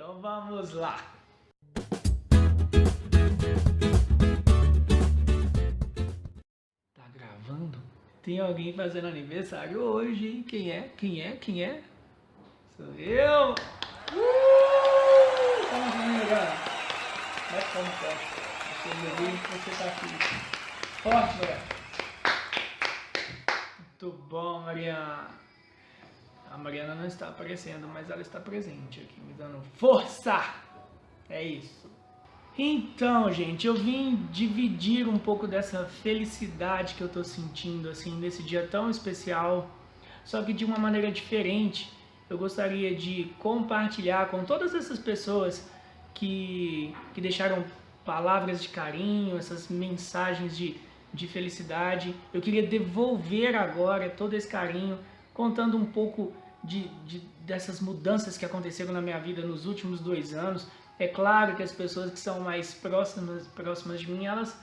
Então vamos lá. Tá gravando? Tem alguém fazendo aniversário hoje? Quem é? Quem é? Sou eu! Vamos comigo, galera. Vai como forte. Você viu que você tá aqui. Forte, galera. Muito bom, Mariana. A Mariana não está aparecendo, mas ela está presente aqui, me dando força! É isso. Então, gente, eu vim dividir um pouco dessa felicidade que eu tô sentindo, assim, nesse dia tão especial, só que de uma maneira diferente. Eu gostaria de compartilhar com todas essas pessoas que deixaram palavras de carinho, essas mensagens de felicidade. Eu queria devolver agora todo esse carinho, contando um pouco dessas mudanças que aconteceram na minha vida nos últimos 2 anos. É claro que as pessoas que são mais próximas de mim, elas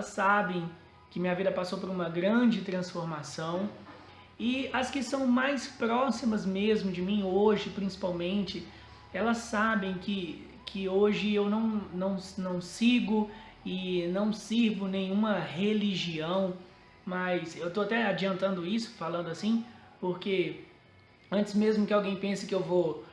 sabem que minha vida passou por uma grande transformação. E as que são mais próximas mesmo de mim, hoje principalmente, elas sabem que hoje eu não sigo e não sirvo nenhuma religião. Mas eu estou até adiantando isso, falando assim, porque antes mesmo que alguém pense que eu vou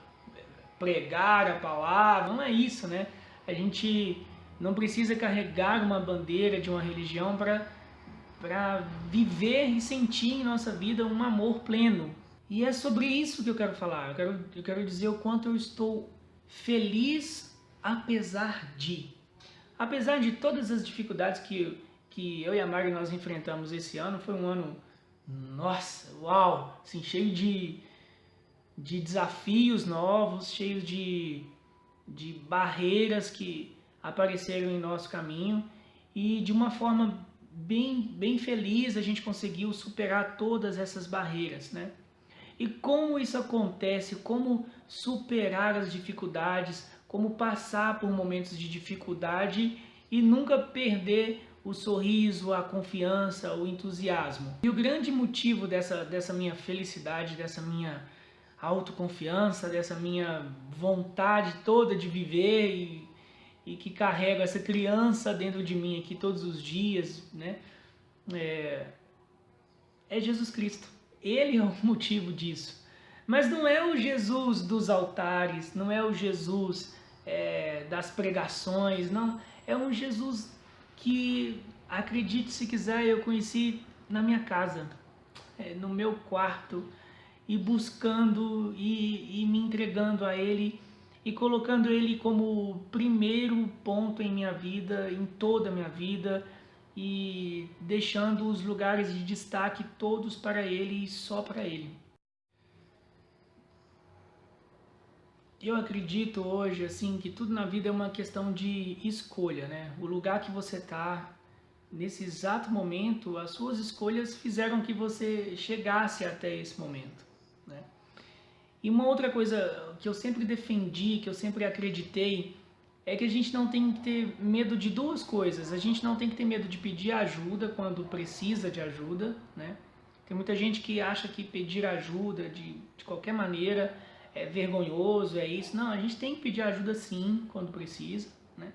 pregar a palavra, não é isso, né? A gente não precisa carregar uma bandeira de uma religião para viver e sentir em nossa vida um amor pleno. E é sobre isso que eu quero falar. Eu quero dizer o quanto eu estou feliz apesar de todas as dificuldades que eu e a Mari nós enfrentamos esse ano. Foi um ano, nossa, uau, assim, cheio de desafios novos, cheios de barreiras que apareceram em nosso caminho, e de uma forma bem feliz a gente conseguiu superar todas essas barreiras, né? E como isso acontece, como superar as dificuldades, como passar por momentos de dificuldade e nunca perder o sorriso, a confiança, o entusiasmo. E o grande motivo dessa minha felicidade, dessa minha autoconfiança, dessa minha vontade toda de viver e que carrego essa criança dentro de mim aqui todos os dias, né? É Jesus Cristo. Ele é o motivo disso. Mas não é o Jesus dos altares, não é o Jesus das pregações, não. É um Jesus que, acredite se quiser, eu conheci na minha casa, no meu quarto, e buscando e me entregando a Ele e colocando Ele como primeiro ponto em minha vida, em toda a minha vida, e deixando os lugares de destaque todos para Ele e só para Ele. Eu acredito hoje assim que tudo na vida é uma questão de escolha, né? O lugar que você está nesse exato momento, as suas escolhas fizeram que você chegasse até esse momento, né? E uma outra coisa que eu sempre defendi, que eu sempre acreditei, é que a gente não tem que ter medo de 2 coisas. A gente não tem que ter medo de pedir ajuda quando precisa de ajuda, né? Tem muita gente que acha que pedir ajuda de qualquer maneira é vergonhoso, é isso. Não, a gente tem que pedir ajuda sim quando precisa, né?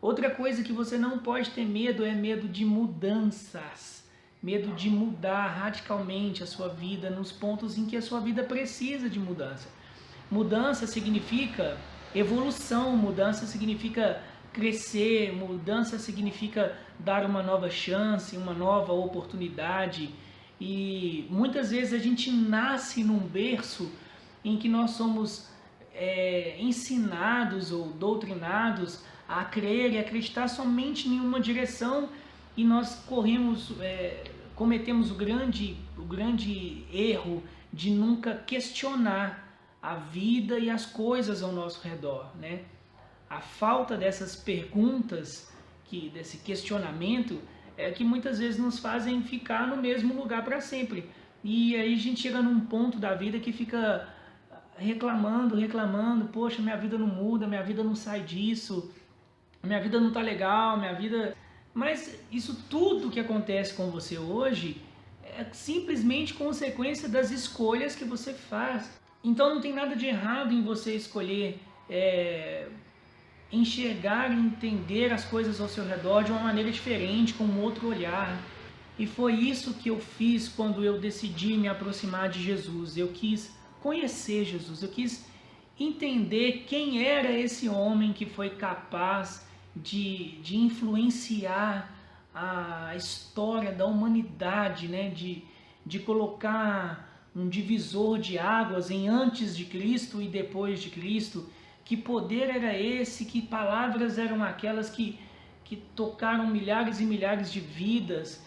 Outra coisa que você não pode ter medo é medo de mudanças. Medo de mudar radicalmente a sua vida nos pontos em que a sua vida precisa de mudança. Mudança significa evolução, mudança significa crescer, mudança significa dar uma nova chance, uma nova oportunidade. E muitas vezes a gente nasce num berço em que nós somos ensinados ou doutrinados a crer e acreditar somente em uma direção, e nós cometemos o grande erro de nunca questionar a vida e as coisas ao nosso redor, né? A falta dessas perguntas, desse questionamento, é que muitas vezes nos fazem ficar no mesmo lugar para sempre. E aí a gente chega num ponto da vida que fica reclamando, poxa, minha vida não muda, minha vida não sai disso, minha vida não tá legal, minha vida... Mas isso tudo que acontece com você hoje é simplesmente consequência das escolhas que você faz. Então não tem nada de errado em você escolher enxergar e entender as coisas ao seu redor de uma maneira diferente, com um outro olhar. E foi isso que eu fiz quando eu decidi me aproximar de Jesus. Eu quis conhecer Jesus, eu quis entender quem era esse homem que foi capaz de influenciar a história da humanidade, né? de colocar um divisor de águas em antes de Cristo e depois de Cristo. Que poder era esse, que palavras eram aquelas que tocaram milhares e milhares de vidas.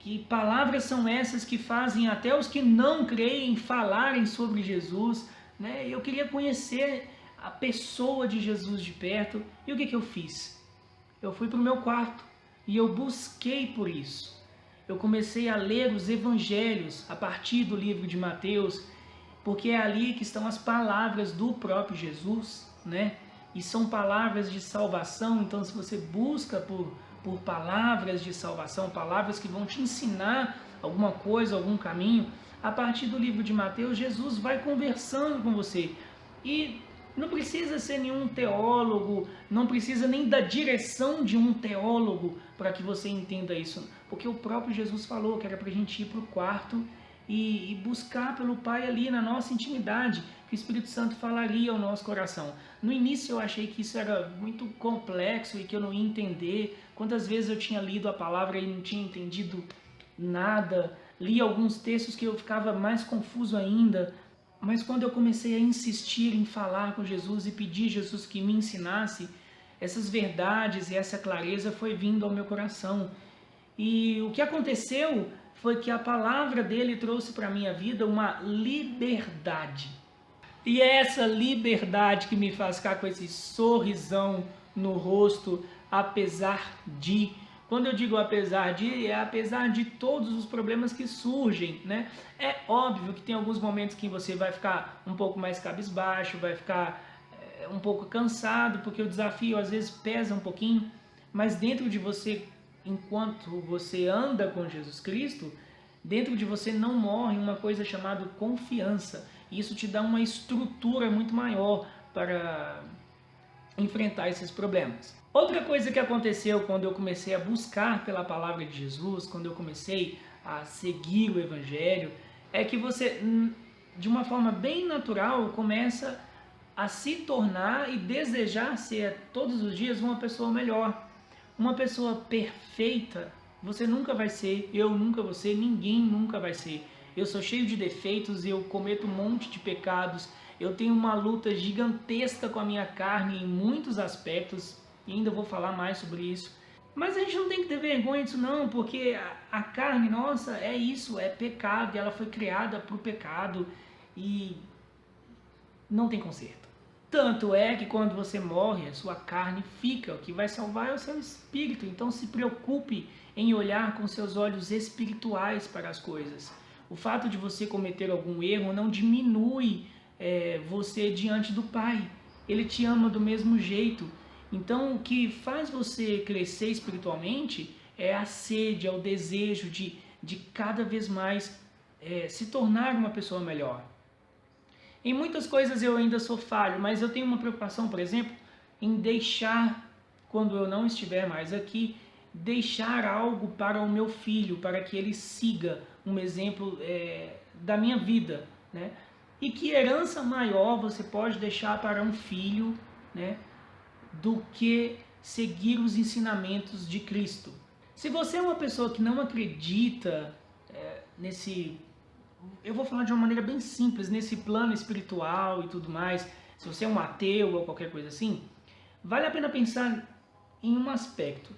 Que palavras são essas que fazem até os que não creem falarem sobre Jesus, né? Eu queria conhecer a pessoa de Jesus de perto. E o que eu fiz? Eu fui para o meu quarto e eu busquei por isso. Eu comecei a ler os evangelhos a partir do livro de Mateus, porque é ali que estão as palavras do próprio Jesus, né? E são palavras de salvação. Então, se você busca por palavras de salvação, palavras que vão te ensinar alguma coisa, algum caminho, a partir do livro de Mateus, Jesus vai conversando com você. E não precisa ser nenhum teólogo, não precisa nem da direção de um teólogo para que você entenda isso, porque o próprio Jesus falou que era para a gente ir para o quarto e buscar pelo Pai ali na nossa intimidade, que o Espírito Santo falaria ao nosso coração. No início eu achei que isso era muito complexo e que eu não ia entender. Quantas vezes eu tinha lido a palavra e não tinha entendido nada, li alguns textos que eu ficava mais confuso ainda, mas quando eu comecei a insistir em falar com Jesus e pedir a Jesus que me ensinasse, essas verdades e essa clareza foi vindo ao meu coração. E o que aconteceu foi que a palavra dele trouxe para a minha vida uma liberdade. E é essa liberdade que me faz ficar com esse sorrisão no rosto, apesar de... Quando eu digo apesar de, é apesar de todos os problemas que surgem, né? É óbvio que tem alguns momentos que você vai ficar um pouco mais cabisbaixo, vai ficar um pouco cansado, porque o desafio às vezes pesa um pouquinho, mas dentro de você, enquanto você anda com Jesus Cristo, dentro de você não morre uma coisa chamada confiança. E isso te dá uma estrutura muito maior para enfrentar esses problemas. Outra coisa que aconteceu quando eu comecei a buscar pela palavra de Jesus, quando eu comecei a seguir o Evangelho, é que você, de uma forma bem natural, começa a se tornar e desejar ser todos os dias uma pessoa melhor. Uma pessoa perfeita você nunca vai ser, eu nunca vou ser, ninguém nunca vai ser. Eu sou cheio de defeitos, eu cometo um monte de pecados, eu tenho uma luta gigantesca com a minha carne em muitos aspectos, e ainda vou falar mais sobre isso. Mas a gente não tem que ter vergonha disso não, porque a carne nossa é isso, é pecado, e ela foi criada para o pecado, e não tem conserto. Tanto é que quando você morre, a sua carne fica, o que vai salvar é o seu espírito. Então se preocupe em olhar com seus olhos espirituais para as coisas. O fato de você cometer algum erro não diminui você diante do Pai. Ele te ama do mesmo jeito. Então o que faz você crescer espiritualmente é a sede, é o desejo de cada vez mais se tornar uma pessoa melhor. Em muitas coisas eu ainda sou falho, mas eu tenho uma preocupação, por exemplo, em deixar, quando eu não estiver mais aqui, deixar algo para o meu filho, para que ele siga um exemplo da minha vida, né? E que herança maior você pode deixar para um filho, né, do que seguir os ensinamentos de Cristo. Se você é uma pessoa que não acredita eu vou falar de uma maneira bem simples, nesse plano espiritual e tudo mais, se você é um ateu ou qualquer coisa assim, vale a pena pensar em um aspecto.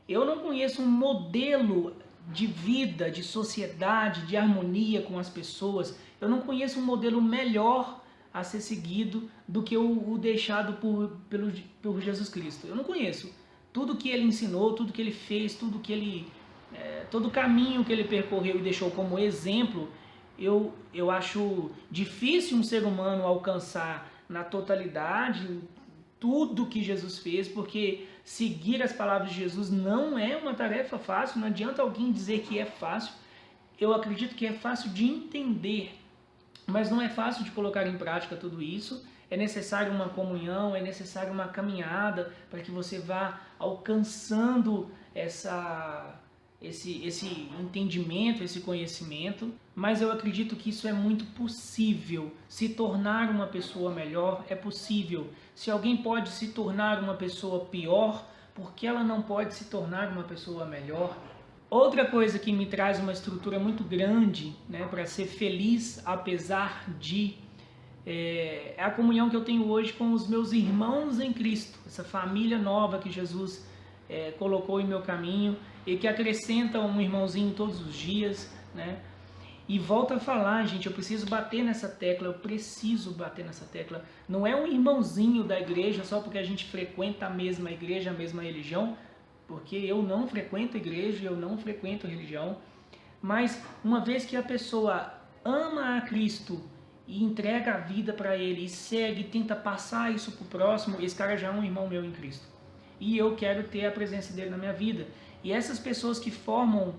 Eu não conheço um modelo de vida, de sociedade, de harmonia com as pessoas, eu não conheço um modelo melhor a ser seguido do que o deixado por Jesus Cristo. Eu não conheço. Tudo que ele ensinou, tudo que ele fez, todo o caminho que ele percorreu e deixou como exemplo, eu acho difícil um ser humano alcançar na totalidade tudo que Jesus fez, porque seguir as palavras de Jesus não é uma tarefa fácil, não adianta alguém dizer que é fácil. Eu acredito que é fácil de entender, mas não é fácil de colocar em prática tudo isso. é necessário uma comunhão, é necessário uma caminhada para que você vá alcançando esse entendimento, esse conhecimento. Mas eu acredito que isso é muito possível. Se tornar uma pessoa melhor é possível. Se alguém pode se tornar uma pessoa pior, por que ela não pode se tornar uma pessoa melhor? Outra coisa que me traz uma estrutura muito grande, né, para ser feliz apesar de, é a comunhão que eu tenho hoje com os meus irmãos em Cristo, essa família nova que Jesus colocou em meu caminho e que acrescenta um irmãozinho todos os dias, né? E volto a falar, gente, eu preciso bater nessa tecla, Não é um irmãozinho da igreja só porque a gente frequenta a mesma igreja, a mesma religião, porque eu não frequento igreja, eu não frequento religião, mas uma vez que a pessoa ama a Cristo e entrega a vida para Ele e segue, tenta passar isso para o próximo, esse cara já é um irmão meu em Cristo. E eu quero ter a presença dele na minha vida. E essas pessoas que formam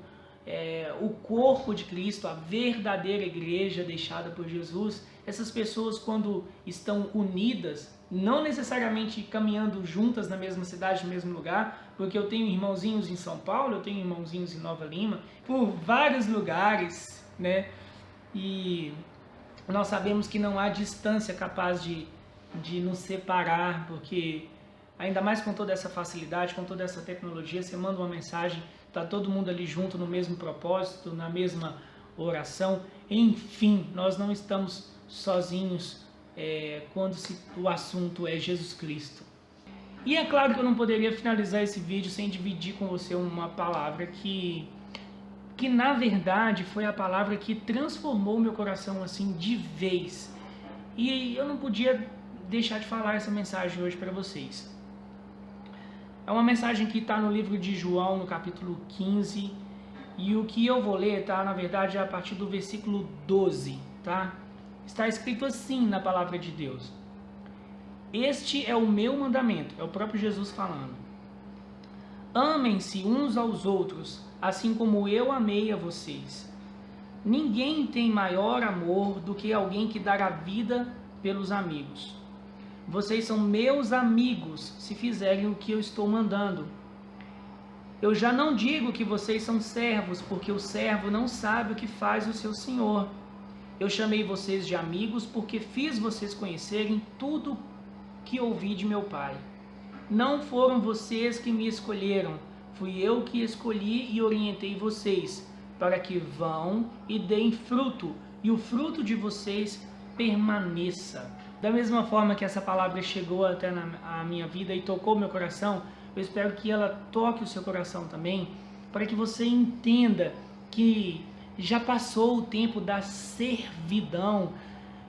o corpo de Cristo, a verdadeira igreja deixada por Jesus, essas pessoas quando estão unidas, não necessariamente caminhando juntas na mesma cidade, no mesmo lugar, porque eu tenho irmãozinhos em São Paulo, eu tenho irmãozinhos em Nova Lima, por vários lugares, né? E nós sabemos que não há distância capaz de nos separar, porque ainda mais com toda essa facilidade, com toda essa tecnologia, você manda uma mensagem, está todo mundo ali junto no mesmo propósito, na mesma oração. Enfim, nós não estamos sozinhos quando o assunto é Jesus Cristo. E é claro que eu não poderia finalizar esse vídeo sem dividir com você uma palavra que na verdade foi a palavra que transformou meu coração assim de vez. E eu não podia deixar de falar essa mensagem hoje para vocês. É uma mensagem que está no livro de João, no capítulo 15, e o que eu vou ler, tá? Na verdade, é a partir do versículo 12, tá? Está escrito assim na palavra de Deus: este é o meu mandamento, é o próprio Jesus falando. Amem-se uns aos outros, assim como eu amei a vocês. Ninguém tem maior amor do que alguém que dá a vida pelos amigos. Vocês são meus amigos se fizerem o que eu estou mandando. Eu já não digo que vocês são servos, porque o servo não sabe o que faz o seu senhor. Eu chamei vocês de amigos porque fiz vocês conhecerem tudo que ouvi de meu Pai. Não foram vocês que me escolheram, fui eu que escolhi e orientei vocês, para que vão e deem fruto, e o fruto de vocês permaneça. Da mesma forma que essa palavra chegou até a minha vida e tocou meu coração, eu espero que ela toque o seu coração também, para que você entenda que já passou o tempo da servidão.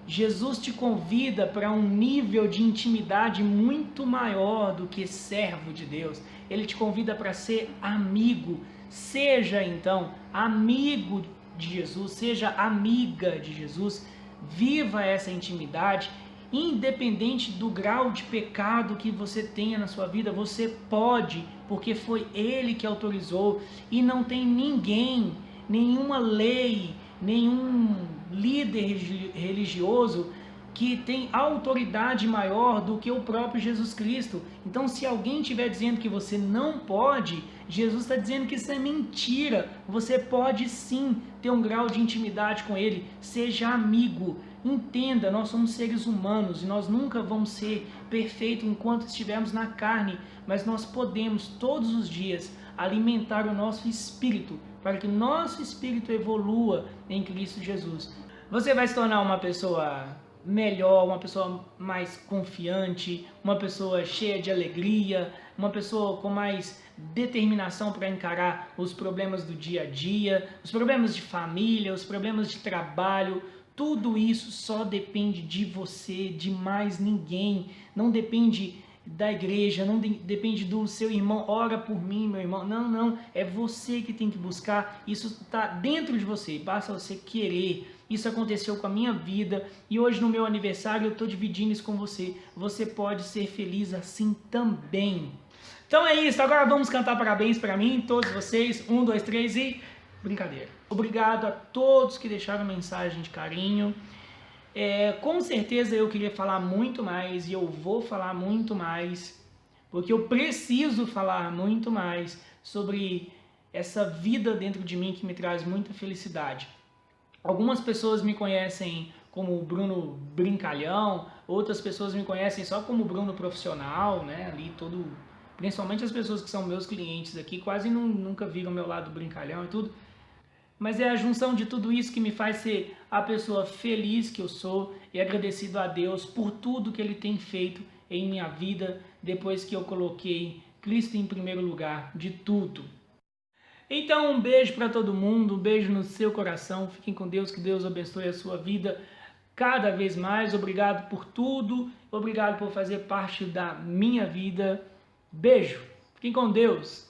Jesus te convida para um nível de intimidade muito maior do que servo de Deus. Ele te convida para ser amigo. Seja então amigo de Jesus, seja amiga de Jesus. Viva essa intimidade. Independente do grau de pecado que você tenha na sua vida, você pode, porque foi Ele que autorizou, e não tem ninguém, nenhuma lei, nenhum líder religioso que tem autoridade maior do que o próprio Jesus Cristo. Então, se alguém estiver dizendo que você não pode, Jesus está dizendo que isso é mentira. Você pode sim ter um grau de intimidade com Ele. Seja amigo. Entenda, nós somos seres humanos e nós nunca vamos ser perfeitos enquanto estivermos na carne, mas nós podemos todos os dias alimentar o nosso espírito para que nosso espírito evolua em Cristo Jesus. Você vai se tornar uma pessoa melhor, uma pessoa mais confiante, uma pessoa cheia de alegria, uma pessoa com mais determinação para encarar os problemas do dia a dia, os problemas de família, os problemas de trabalho. Tudo isso só depende de você, de mais ninguém. Não depende da igreja, não depende do seu irmão. Ora por mim, meu irmão. Não, não. É você que tem que buscar. Isso está dentro de você. Basta você querer. Isso aconteceu com a minha vida. E hoje no meu aniversário eu estou dividindo isso com você. Você pode ser feliz assim também. Então é isso. Agora vamos cantar parabéns para mim, todos vocês. 1, 2, 3 e... brincadeira. Obrigado a todos que deixaram mensagem de carinho. Com certeza eu queria falar muito mais e eu vou falar muito mais, porque eu preciso falar muito mais sobre essa vida dentro de mim que me traz muita felicidade. Algumas pessoas me conhecem como Bruno Brincalhão, outras pessoas me conhecem só como Bruno Profissional, né? Ali todo, principalmente as pessoas que são meus clientes aqui, quase nunca viram meu lado brincalhão e tudo. Mas é a junção de tudo isso que me faz ser a pessoa feliz que eu sou e agradecido a Deus por tudo que Ele tem feito em minha vida depois que eu coloquei Cristo em primeiro lugar de tudo. Então um beijo para todo mundo, um beijo no seu coração, fiquem com Deus, que Deus abençoe a sua vida cada vez mais. Obrigado por tudo, obrigado por fazer parte da minha vida. Beijo, fiquem com Deus.